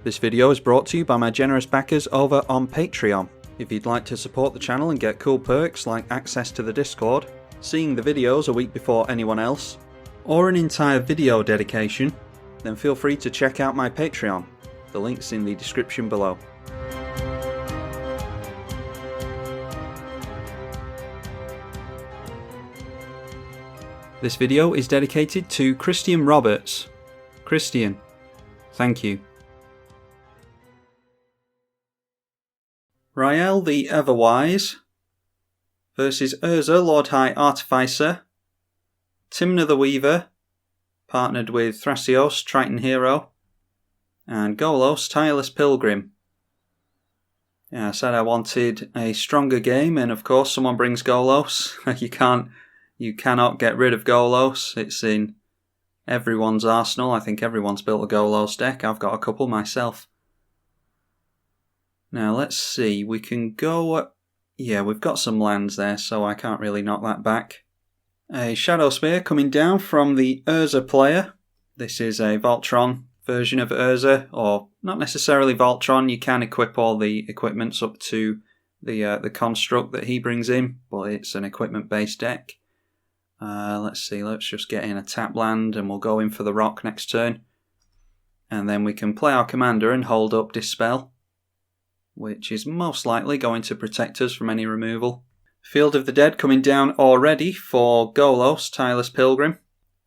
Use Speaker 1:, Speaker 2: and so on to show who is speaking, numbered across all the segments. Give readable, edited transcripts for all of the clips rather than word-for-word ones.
Speaker 1: This video is brought to you by my generous backers over on Patreon. If you'd like to support the channel and get cool perks like access to the Discord, seeing the videos a week before anyone else, or an entire video dedication, then feel free to check out my Patreon. The link's in the description below. This video is dedicated to Christian Roberts. Christian, thank you. Rielle the Everwise versus Urza, Lord High Artificer, Tymna the Weaver, partnered with Thrasios, Triton Hero, and Golos, Tireless Pilgrim. Yeah, I said I wanted a stronger game, and of course someone brings Golos. You cannot get rid of Golos. It's in everyone's arsenal. I think everyone's built a Golos deck. I've got a couple myself. Now let's see, we can go... Yeah, we've got some lands there, so I can't really knock that back. A Shadow Spear coming down from the Urza player. This is a Voltron version of Urza, or not necessarily Voltron. You can equip all the equipments up to the construct that he brings in, but it's an equipment-based deck. Let's see, let's just get in a tap land and we'll go in for the rock next turn. And then we can play our commander and hold up Dispel, which is most likely going to protect us from any removal. Field of the Dead coming down already for Golos, Tireless Pilgrim.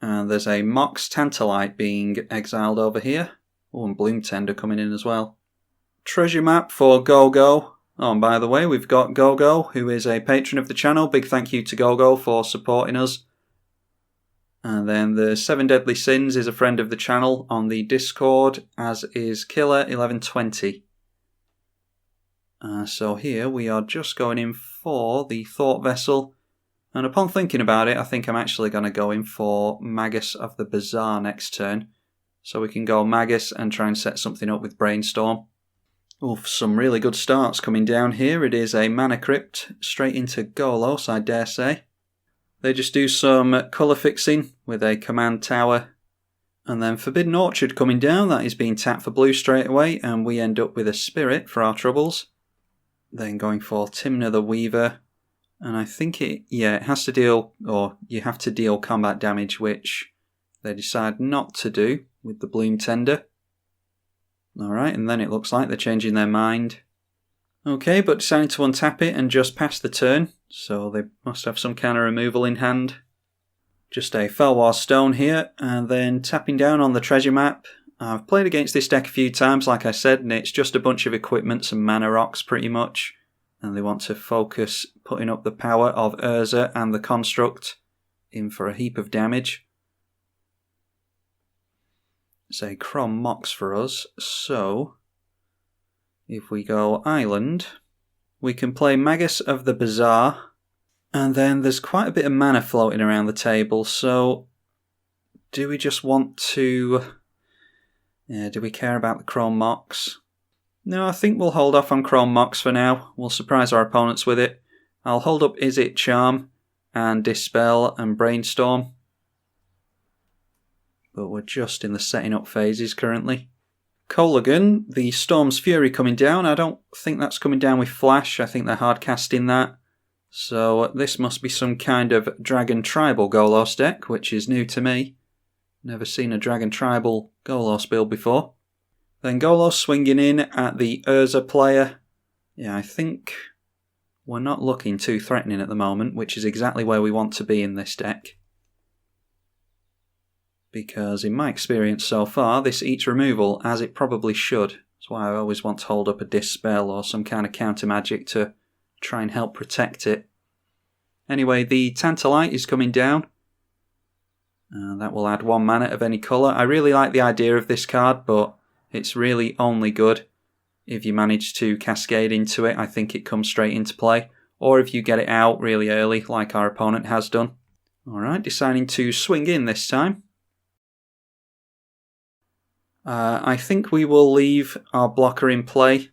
Speaker 1: And there's a Mox Tantalite being exiled over here. Oh, and Bloom Tender coming in as well. Treasure Map for Gogo. Oh, and by the way, we've got Gogo, who is a patron of the channel. Big thank you to Gogo for supporting us. And then the Seven Deadly Sins is a friend of the channel on the Discord, as is Killer1120. So here we are just going in for the Thought Vessel, and upon thinking about it, I think I'm actually going to go in for Magus of the Bazaar next turn, so we can go Magus and try and set something up with Brainstorm. Oof, some really good starts coming down here. It is a Mana Crypt straight into Golos, I dare say. They just do some colour fixing with a Command Tower, and then Forbidden Orchard coming down. That is being tapped for blue straight away, and we end up with a Spirit for our troubles. Then going for Tymna the Weaver, and I think it has to deal, or you have to deal combat damage, which they decide not to do with the Bloom Tender. Alright, and then it looks like they're changing their mind. Okay, but deciding to untap it and just pass the turn, so they must have some kind of removal in hand. Just a Felwar Stone here, and then tapping down on the treasure map. I've played against this deck a few times, like I said, and it's just a bunch of equipments and mana rocks pretty much. And they want to focus putting up the power of Urza and the construct in for a heap of damage. It's a Chrome Mox for us, so if we go Island, we can play Magus of the Bazaar, and then there's quite a bit of mana floating around the table, so do we just want to... do we care about the Chrome Mox? No, I think we'll hold off on Chrome Mox for now. We'll surprise our opponents with it. I'll hold up Izzet Charm and Dispel and Brainstorm. But we're just in the setting up phases currently. Kolaghan, the Storm's Fury coming down. I don't think that's coming down with Flash. I think they're hard casting that. So this must be some kind of Dragon Tribal Golos deck, which is new to me. Never seen a Dragon Tribal Golos build before. Then Golos swinging in at the Urza player. Yeah, I think we're not looking too threatening at the moment, which is exactly where we want to be in this deck. Because in my experience so far, this eats removal as it probably should. That's why I always want to hold up a Dispel or some kind of counter magic to try and help protect it. Anyway, the Tantalite is coming down. That will add 1 mana of any colour. I really like the idea of this card, but it's really only good if you manage to cascade into it. I think it comes straight into play. Or if you get it out really early, like our opponent has done. Alright, deciding to swing in this time. I think we will leave our blocker in play.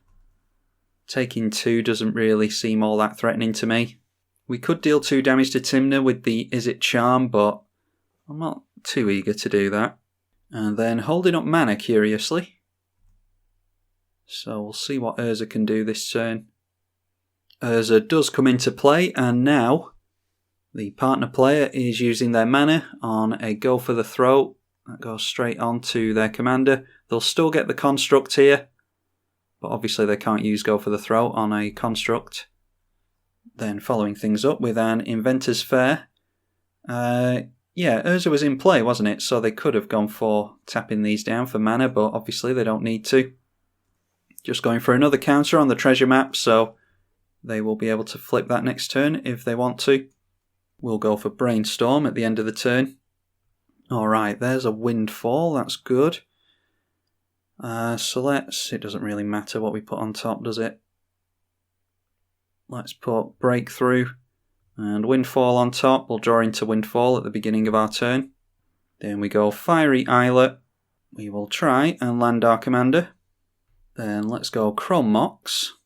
Speaker 1: Taking 2 doesn't really seem all that threatening to me. We could deal 2 damage to Tymna with the Is-It Charm, but I'm not too eager to do that. And then holding up mana, curiously. So we'll see what Urza can do this turn. Urza does come into play, and now the partner player is using their mana on a Go for the Throat. That goes straight on to their commander. They'll still get the construct here, but obviously they can't use Go for the Throat on a construct. Then following things up with an Inventor's Fair. Yeah, Urza was in play, wasn't it? So they could have gone for tapping these down for mana, but obviously they don't need to. Just going for another counter on the treasure map, so they will be able to flip that next turn if they want to. We'll go for Brainstorm at the end of the turn. Alright, there's a Windfall, that's good. So it doesn't really matter what we put on top, does it? Let's put Breakthrough and Windfall on top. We'll draw into Windfall at the beginning of our turn. Then we go Fiery Islet. We will try and land our commander. Then let's go Chrome Mox.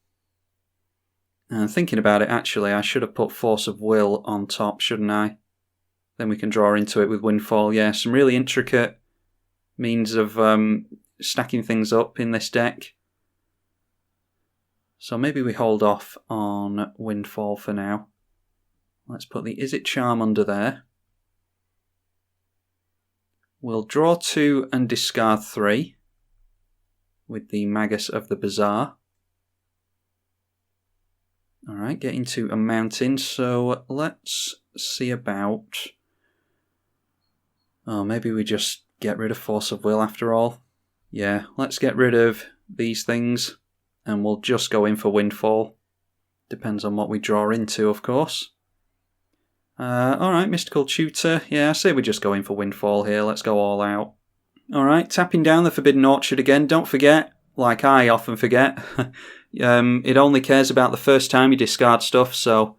Speaker 1: And thinking about it, actually, I should have put Force of Will on top, shouldn't I? Then we can draw into it with Windfall. Yeah, some really intricate means of stacking things up in this deck. So maybe we hold off on Windfall for now. Let's put the Is-It Charm under there. We'll draw 2 and discard 3 with the Magus of the Bazaar. Alright, getting to a mountain, so let's see about... Oh, maybe we just get rid of Force of Will after all. Yeah, let's get rid of these things, and we'll just go in for Windfall. Depends on what we draw into, of course. Alright, Mystical Tutor. Yeah, I say we just go in for Windfall here. Let's go all out. Alright, tapping down the Forbidden Orchard again. Don't forget, like I often forget, it only cares about the first time you discard stuff, so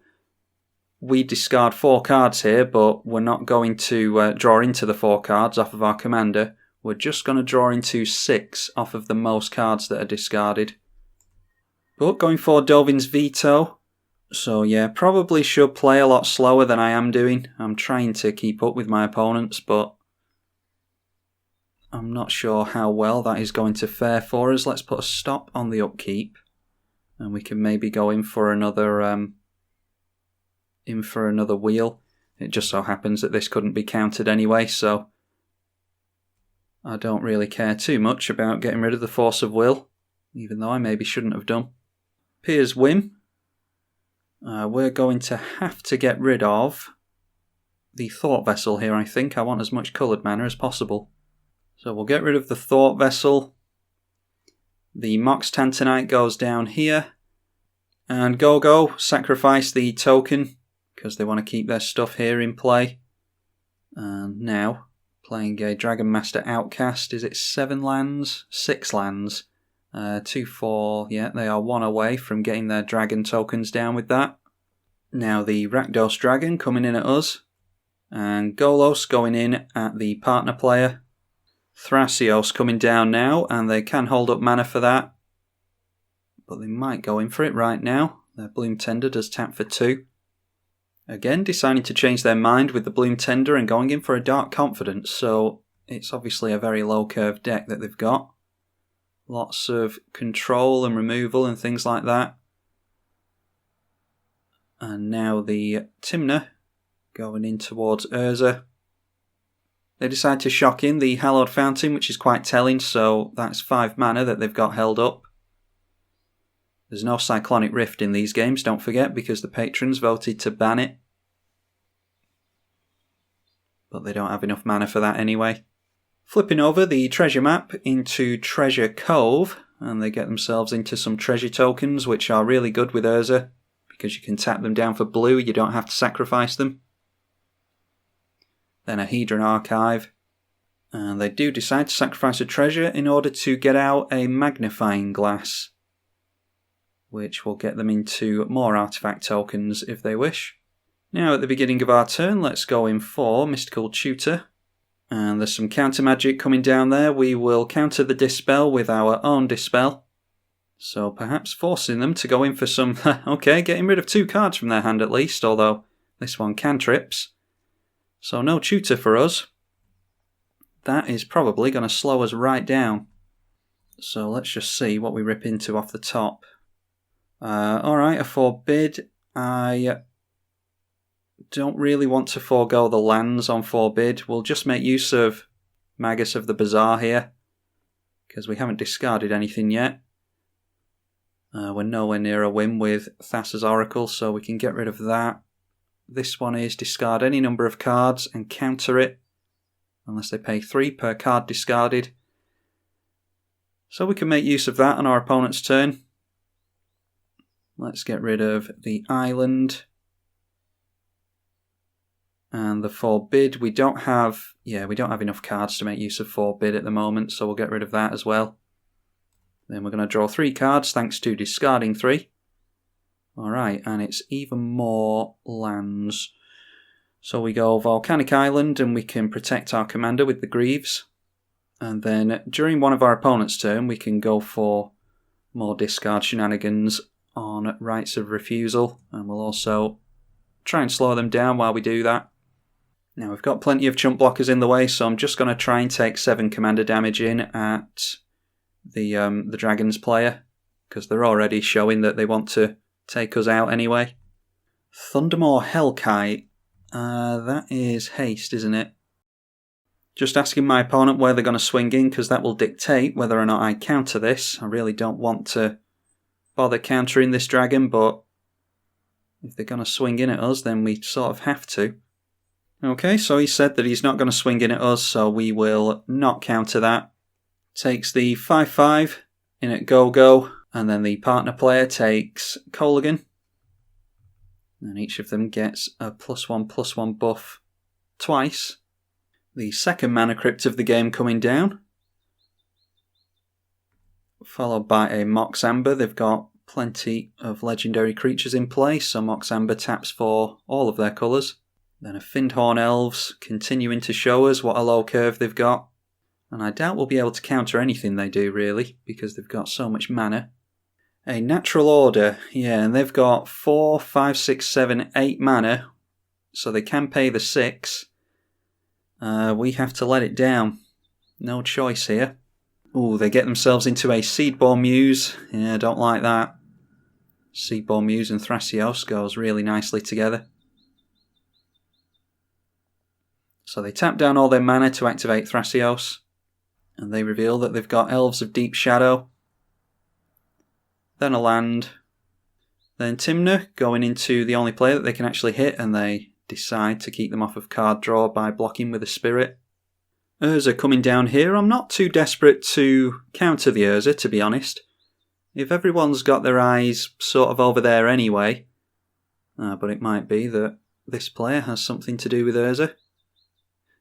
Speaker 1: we discard 4 cards here, but we're not going to draw into the 4 cards off of our commander. We're just going to draw into 6 off of the most cards that are discarded. But going for Dovin's Veto. So yeah, probably should play a lot slower than I am doing. I'm trying to keep up with my opponents, but I'm not sure how well that is going to fare for us. Let's put a stop on the upkeep, and we can maybe go in for another wheel. It just so happens that this couldn't be countered anyway, so I don't really care too much about getting rid of the Force of Will, even though I maybe shouldn't have done. Pier's Whim. We're going to have to get rid of the Thought Vessel here, I think. I want as much coloured mana as possible. So we'll get rid of the Thought Vessel. The Mox Tantanite goes down here. And Go sacrifice the token, because they want to keep their stuff here in play. And now, playing a Dragon Master Outcast. Is it 7 lands? 6 lands. 2, 4, yeah, they are 1 away from getting their dragon tokens down with that. Now the Rakdos Dragon coming in at us, and Golos going in at the partner player. Thrasios coming down now, and they can hold up mana for that, but they might go in for it right now. Their Bloom Tender does tap for 2. Again, deciding to change their mind with the Bloom Tender and going in for a Dark Confidence, so it's obviously a very low curve deck that they've got. Lots of control and removal and things like that. And now the Tymna going in towards Urza. They decide to shock in the Hallowed Fountain, which is quite telling, so that's 5 mana that they've got held up. There's no Cyclonic Rift in these games, don't forget, because the patrons voted to ban it. But they don't have enough mana for that anyway. Flipping over the treasure map into Treasure Cove, and they get themselves into some treasure tokens, which are really good with Urza, because you can tap them down for blue, you don't have to sacrifice them. Then a Hedron Archive, and they do decide to sacrifice a treasure in order to get out a Magnifying Glass, which will get them into more artifact tokens if they wish. Now at the beginning of our turn, let's go in for Mystical Tutor. And there's some counter magic coming down there. We will counter the Dispel with our own Dispel. So perhaps forcing them to go in for some... okay, getting rid of 2 cards from their hand at least, although this one cantrips. So no tutor for us. That is probably going to slow us right down. So let's just see what we rip into off the top. Alright, a forbid. I don't really want to forego the lands on forbid. We'll just make use of Magus of the Bazaar here, because we haven't discarded anything yet. We're nowhere near a win with Thassa's Oracle, so we can get rid of that. This one is discard any number of cards and counter it, unless they pay 3 per card discarded. So we can make use of that on our opponent's turn. Let's get rid of the island. And the forbid, we don't have enough cards to make use of forbid at the moment, so we'll get rid of that as well. Then we're going to draw 3 cards thanks to discarding 3. Alright, and it's even more lands. So we go Volcanic Island and we can protect our commander with the Greaves. And then during one of our opponent's turn we can go for more discard shenanigans on Rights of Refusal. And we'll also try and slow them down while we do that. Now we've got plenty of chump blockers in the way, so I'm just going to try and take 7 commander damage in at the Dragons player, because they're already showing that they want to take us out anyway. Thundermaw Hellkite. That is haste, isn't it? Just asking my opponent where they're going to swing in, because that will dictate whether or not I counter this. I really don't want to bother countering this dragon, but if they're going to swing in at us, then we sort of have to. Okay, so he said that he's not going to swing in at us, so we will not counter that. Takes the 5/5 in at Go-Go, and then the partner player takes Colligan. And each of them gets a +1/+1 buff twice. The second mana crypt of the game coming down. Followed by a Mox Amber. They've got plenty of legendary creatures in play, so Mox Amber taps for all of their colours. Then a Findhorn Elves continuing to show us what a low curve they've got. And I doubt we'll be able to counter anything they do, really, because they've got so much mana. A Natural Order, yeah, and they've got 4, 5, 6, 7, 8 mana, so they can pay the 6. We have to let it down. No choice here. Ooh, they get themselves into a Seedborn Muse. Yeah, don't like that. Seedborn Muse and Thrasios goes really nicely together. So they tap down all their mana to activate Thrasios. And they reveal that they've got Elves of Deep Shadow. Then a land. Then Tymna going into the only player that they can actually hit, and they decide to keep them off of card draw by blocking with a Spirit. Urza coming down here. I'm not too desperate to counter the Urza, to be honest. If everyone's got their eyes sort of over there anyway. But it might be that this player has something to do with Urza.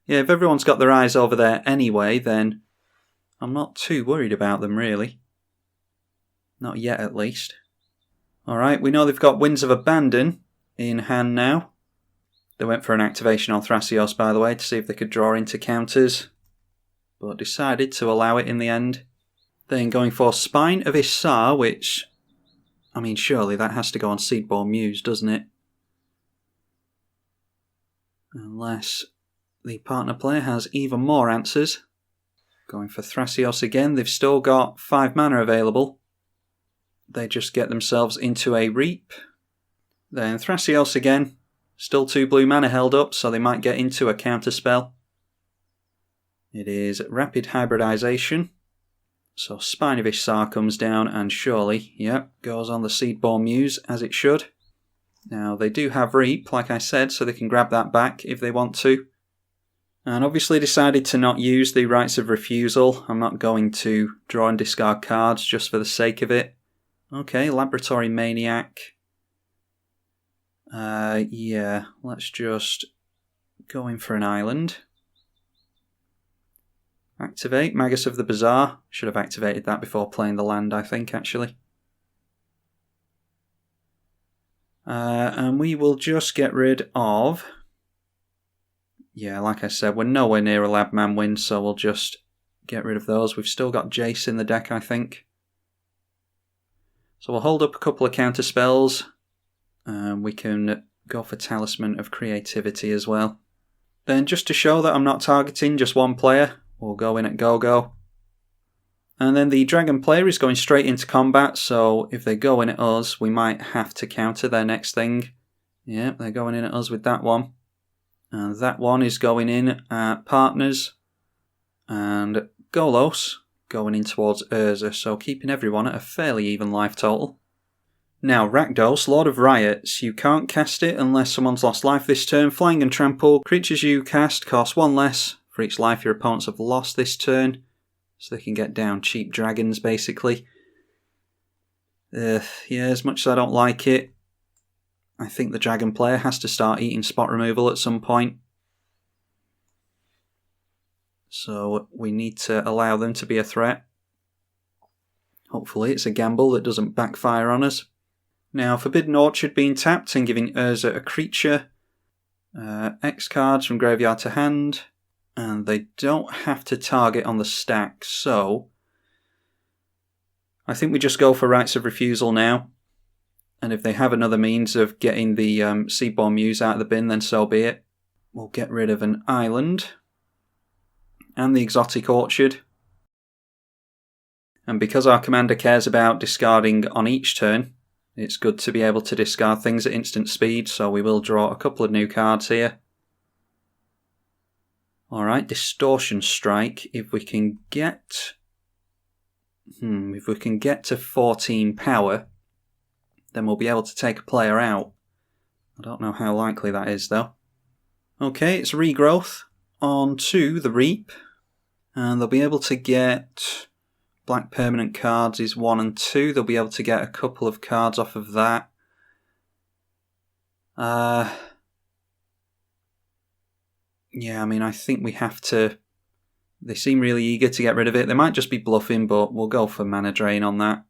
Speaker 1: Yeah, if everyone's got their eyes over there anyway, then I'm not too worried about them, really. Not yet, at least. Alright, we know they've got Winds of Abandon in hand now. They went for an activation on Thrasios, by the way, to see if they could draw into counters, but decided to allow it in the end. Then going for Spine of Isar, which, I mean, surely that has to go on Seedborn Muse, doesn't it? Unless the partner player has even more answers. Going for Thrasios again. They've still got 5 mana available. They just get themselves into a Reap. Then Thrasios again. Still 2 blue mana held up, so they might get into a counter spell. It is Rapid Hybridization. So Spine of Isar comes down and surely, yep, goes on the Seedborn Muse as it should. Now they do have Reap, like I said, so they can grab that back if they want to. And obviously decided to not use the Rights of Refusal. I'm not going to draw and discard cards just for the sake of it. Okay, Laboratory Maniac. Yeah, let's just go in for an island. Activate Magus of the Bazaar. Should have activated that before playing the land, I think, actually. And we will just get rid of... Yeah, like I said, we're nowhere near a Labman win, so we'll just get rid of those. We've still got Jace in the deck, I think. So we'll hold up a couple of counter spells. We can go for Talisman of Creativity as well. Then just to show that I'm not targeting just one player, we'll go in at go-go. And then the dragon player is going straight into combat, so if they go in at us, we might have to counter their next thing. Yeah, they're going in at us with that one. And that one is going in at partners. And Golos going in towards Urza, so keeping everyone at a fairly even life total. Now, Rakdos, Lord of Riots, you can't cast it unless someone's lost life this turn. Flying and Trample, creatures you cast cost 1 less for each life your opponents have lost this turn, so they can get down cheap dragons, basically. Yeah, as much as I don't like it, I think the dragon player has to start eating spot removal at some point. So we need to allow them to be a threat. Hopefully it's a gamble that doesn't backfire on us. Now, Forbidden Orchard being tapped and giving Urza a creature. X cards from graveyard to hand. And they don't have to target on the stack, so I think we just go for Rights of Refusal now. And if they have another means of getting the Seaborn Muse out of the bin, then so be it. We'll get rid of an island. And the Exotic Orchard. And because our commander cares about discarding on each turn, it's good to be able to discard things at instant speed, so we will draw a couple of new cards here. Alright, Distortion Strike. If we can get to 14 power, then we'll be able to take a player out. I don't know how likely that is though. Okay, it's Regrowth on to the Reap, and they'll be able to get black permanent cards is 1 and 2. They'll be able to get a couple of cards off of that. Yeah, I mean, I think we have to... They seem really eager to get rid of it. They might just be bluffing, but we'll go for Mana Drain on that.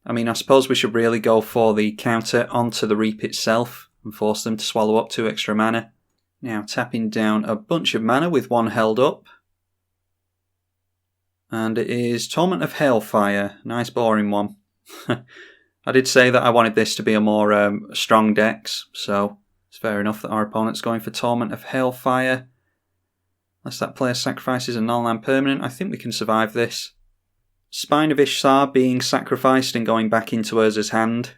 Speaker 1: I mean, I suppose we should really go for the counter onto the Reap itself and force them to swallow up 2 extra mana. Now tapping down a bunch of mana with 1 held up. And it is Torment of Hailfire. Nice boring one. I did say that I wanted this to be a more strong dex, so it's fair enough that our opponent's going for Torment of Hailfire. Unless that player sacrifices a non-land permanent, I think we can survive this. Spine of Ishtar being sacrificed and going back into Urza's hand.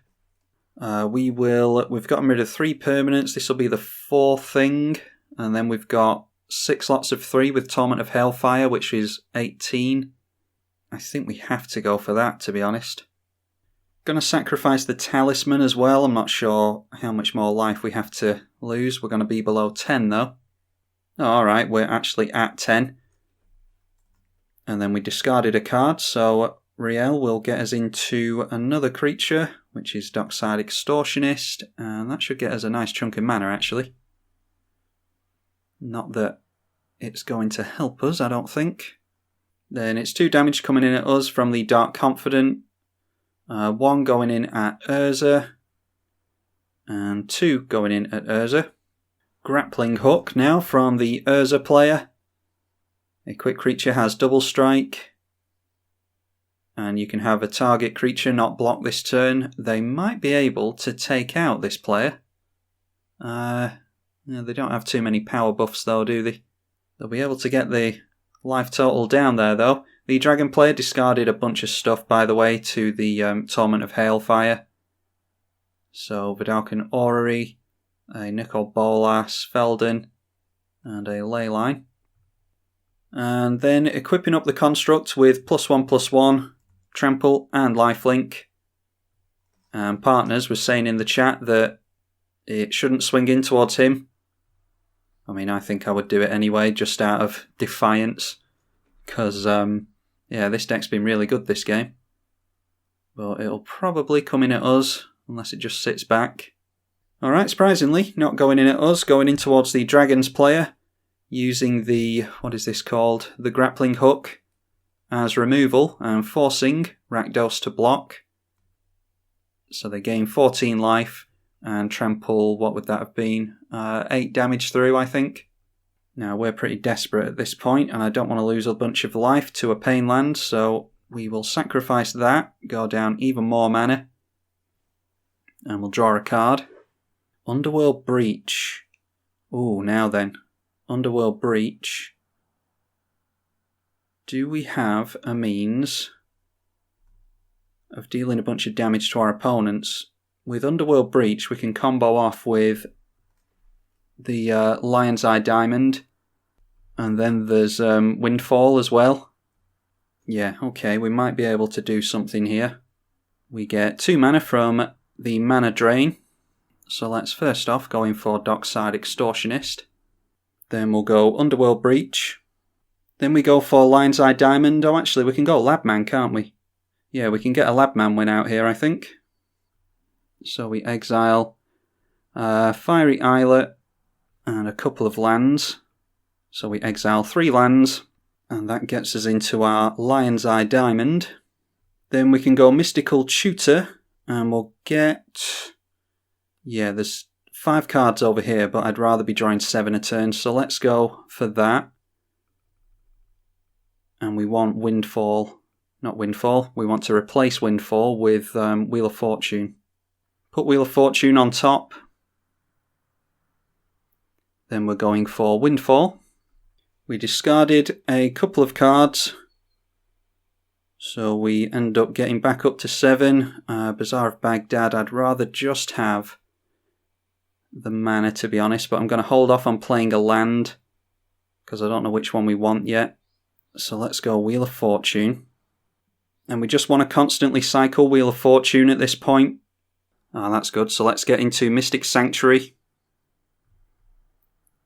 Speaker 1: We've gotten rid of 3 permanents. This will be the 4th thing. And then we've got 6 lots of 3 with Torment of Hailfire, which is 18. I think we have to go for that, to be honest. Going to sacrifice the Talisman as well. I'm not sure how much more life we have to lose. We're going to be below 10 though. Oh, alright, we're actually at 10. And then we discarded a card, so Rielle will get us into another creature, which is Dockside Extortionist, and that should get us a nice chunk of mana, actually. Not that it's going to help us, I don't think. Then it's 2 damage coming in at us from the Dark Confident. 1 going in at Urza. And 2 going in at Urza. Grappling Hook now from the Urza player. A quick creature has double strike. And you can have a target creature not block this turn. They might be able to take out this player. They don't have too many power buffs though, do they? They'll be able to get the life total down there though. The dragon player discarded a bunch of stuff, by the way, to the Torment of Hailfire. So Vidalcan Orrery, a Nicol Bolas, Felden, and a Leyline. And then equipping up the construct with +1/+1, Trample and Lifelink. And Partners was saying in the chat that it shouldn't swing in towards him. I mean, I think I would do it anyway, just out of defiance. Because, yeah, this deck's been really good this game. But it'll probably come in at us, unless it just sits back. Alright, surprisingly, not going in at us, going in towards the Dragons player, using the, what is this called? The Grappling Hook as removal, and forcing Rakdos to block. So they gain 14 life, and trample, what would that have been? 8 damage through, I think. Now, we're pretty desperate at this point, and I don't want to lose a bunch of life to a Pain land, so we will sacrifice that, go down even more mana, and we'll draw a card. Underworld Breach. Ooh, now then. Underworld Breach. Do we have a means of dealing a bunch of damage to our opponents? With Underworld Breach, we can combo off with the Lion's Eye Diamond, and then there's Windfall as well. Yeah, okay, we might be able to do something here. We get 2 mana from the Mana Drain. So let's first off go in for Dockside Extortionist. Then we'll go Underworld Breach. Then we go for Lion's Eye Diamond. Oh, actually, we can go Labman, can't we? Yeah, we can get a Labman win out here, I think. So we exile Fiery Islet and a couple of lands. So we exile 3 lands, and that gets us into our Lion's Eye Diamond. Then we can go Mystical Tutor, and we'll get... Yeah, there's 5 cards over here, but I'd rather be drawing 7 a turn, so let's go for that. And we want Windfall. Not Windfall, we want to replace Windfall with Wheel of Fortune. Put Wheel of Fortune on top. Then we're going for Windfall. We discarded a couple of cards, so we end up getting back up to 7. Bazaar of Baghdad, I'd rather just have the mana, to be honest, but I'm going to hold off on playing a land because I don't know which one we want yet. So let's go Wheel of Fortune. And we just want to constantly cycle Wheel of Fortune at this point. Ah, that's good. So let's get into Mystic Sanctuary.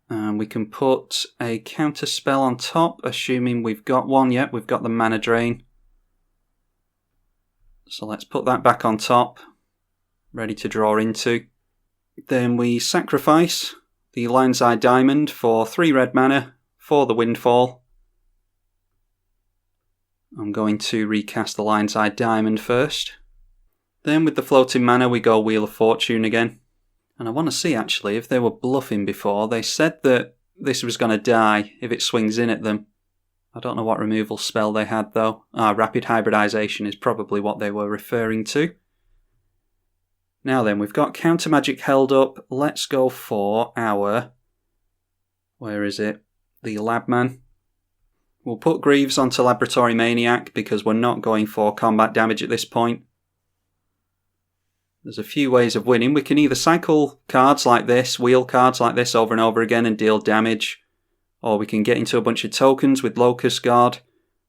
Speaker 1: And we can put a counter spell on top, assuming we've got one yet. We've got the Mana Drain. So let's put that back on top, ready to draw into. Then we sacrifice the Lion's Eye Diamond for 3 red mana for the Windfall. I'm going to recast the Lion's Eye Diamond first. Then with the floating mana we go Wheel of Fortune again. And I want to see actually if they were bluffing before. They said that this was going to die if it swings in at them. I don't know what removal spell they had though. Rapid Hybridization is probably what they were referring to. Now then, we've got Counter Magic held up. Let's go for our... Where is it? The Labman. We'll put Greaves onto Laboratory Maniac because we're not going for combat damage at this point. There's a few ways of winning. We can either cycle cards like this, wheel cards like this over and over again and deal damage. Or we can get into a bunch of tokens with Locust Guard.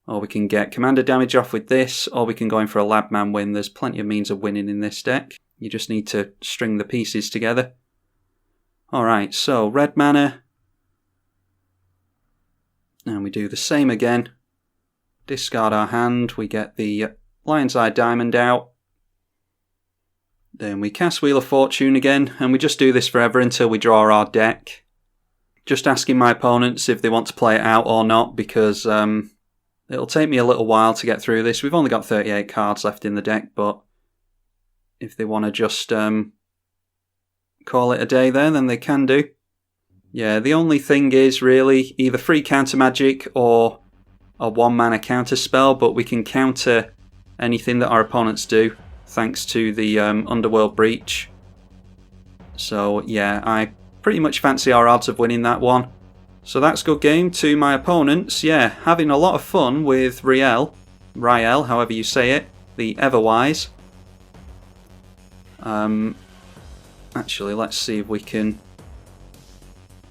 Speaker 1: Or we can get commander damage off with this. Or we can go in for a Labman win. There's plenty of means of winning in this deck. You just need to string the pieces together. Alright, so red mana. And we do the same again. Discard our hand. We get the Lion's Eye Diamond out. Then we cast Wheel of Fortune again. And we just do this forever until we draw our deck. Just asking my opponents if they want to play it out or not. Because it'll take me a little while to get through this. We've only got 38 cards left in the deck. But if they want to just call it a day there, then they can do. Yeah, the only thing is really either free counter magic or a 1 mana counter spell, but we can counter anything that our opponents do thanks to the Underworld Breach. So yeah, I pretty much fancy our odds of winning that one. So that's good game to my opponents. Yeah, having a lot of fun with Rielle, however you say it, the Everwise. Actually, let's see if we can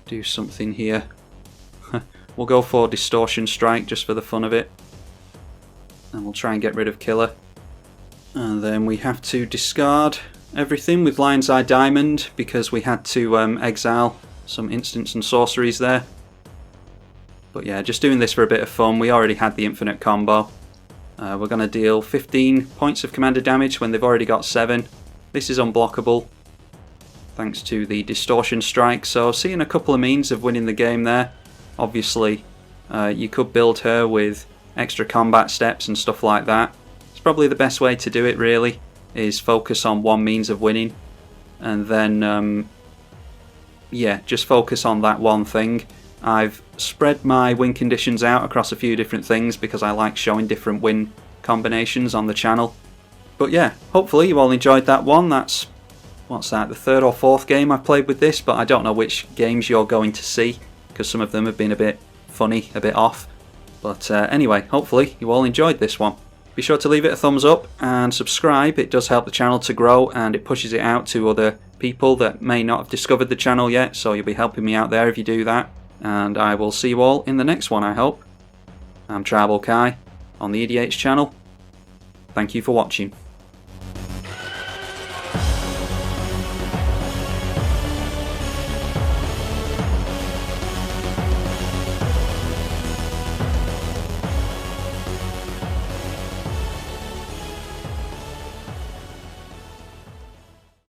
Speaker 1: do something here. We'll go for Distortion Strike just for the fun of it. And we'll try and get rid of Killer. And then we have to discard everything with Lion's Eye Diamond because we had to exile some instants and sorceries there. But yeah, just doing this for a bit of fun. We already had the infinite combo. We're going to deal 15 points of commander damage when they've already got 7. This is unblockable thanks to the Distortion Strike. So seeing a couple of means of winning the game there. Obviously, you could build her with extra combat steps and stuff like that. It's probably the best way to do it really, is focus on one means of winning. And then, yeah, just focus on that one thing. I've spread my win conditions out across a few different things because I like showing different win combinations on the channel. But yeah, hopefully you all enjoyed that one. That's, what's that, the 3rd or 4th game I've played with this, but I don't know which games you're going to see, because some of them have been a bit funny, a bit off. But anyway, hopefully you all enjoyed this one. Be sure to leave it a thumbs up and subscribe. It does help the channel to grow, and it pushes it out to other people that may not have discovered the channel yet, so you'll be helping me out there if you do that. And I will see you all in the next one, I hope. I'm tribalkai on the EDH channel. Thank you for watching.